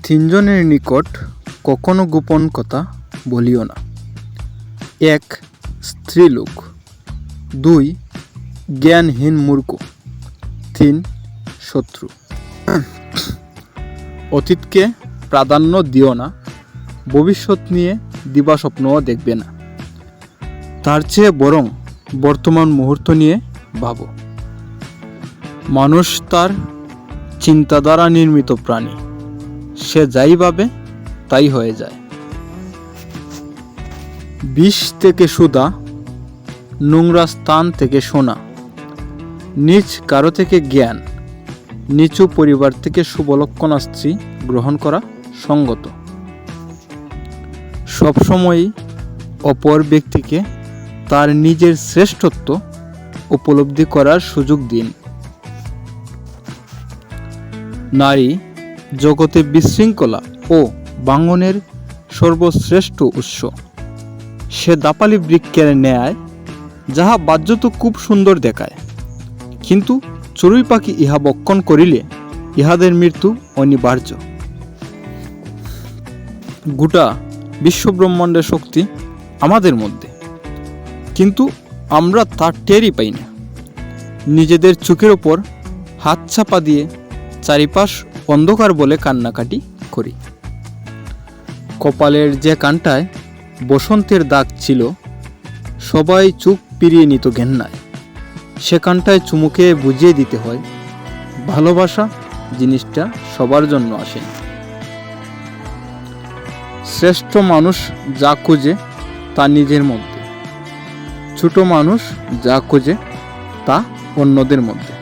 তিনজনের নিকট কখনো গোপন কথা বলিও না। 1. স্ত্রীলোক। 2. জ্ঞানহীন মূর্খ। 3. শত্রু। অতীতকে প্রাধান্য দিও না, ভবিষ্যৎ নিয়ে দিবাস্বপ্নও দেখবে না। তার চেয়ে বরং বর্তমান মুহূর্ত নিয়ে ভাবো। মানুষ তার চিন্তা দ্বারা নির্মিত প্রাণী, সে যাই ভাবে তাই হয়ে যায়। বিষ থেকে সুধা, নোংরা স্থান থেকে সোনা, নিজ কারো থেকে জ্ঞান, নিচু পরিবার থেকে শুভলক্ষণা স্ত্রী গ্রহণ করা সঙ্গত। সবসময়ই অপর ব্যক্তিকে তার নিজের শ্রেষ্ঠত্ব উপলব্ধি করার সুযোগ দিন। নারী জগতে বিশৃঙ্খলা ও ভাঙনের সর্বশ্রেষ্ঠ উৎস। সে দাপালি বৃক্ষের ন্যায়, যাহা বাহ্যত খুব সুন্দর দেখায়, কিন্তু চড়ুই পাখি ইহা বক্ষণ করিলে ইহাদের মৃত্যু অনিবার্য। গোটা বিশ্বব্রহ্মাণ্ডের শক্তি আমাদের মধ্যে, কিন্তু আমরা তার টেরই পাই না। নিজেদের চোখের ওপর হাত চাপা দিয়ে চারিপাশ অন্ধকার বলে কান্নাকাটি করি। কপালের যে কানটায় বসন্তের দাগ ছিল, সবাই চোখ পিরিয়ে নিত ঘেন্নায়, সে কানটায় চুমুকে বুঝিয়ে দিতে হয় ভালোবাসা জিনিসটা সবার জন্য আসেনি। শ্রেষ্ঠ মানুষ যা খুঁজে তা নিজের মধ্যে, ছোট মানুষ যা খুঁজে তা অন্যদের মধ্যে।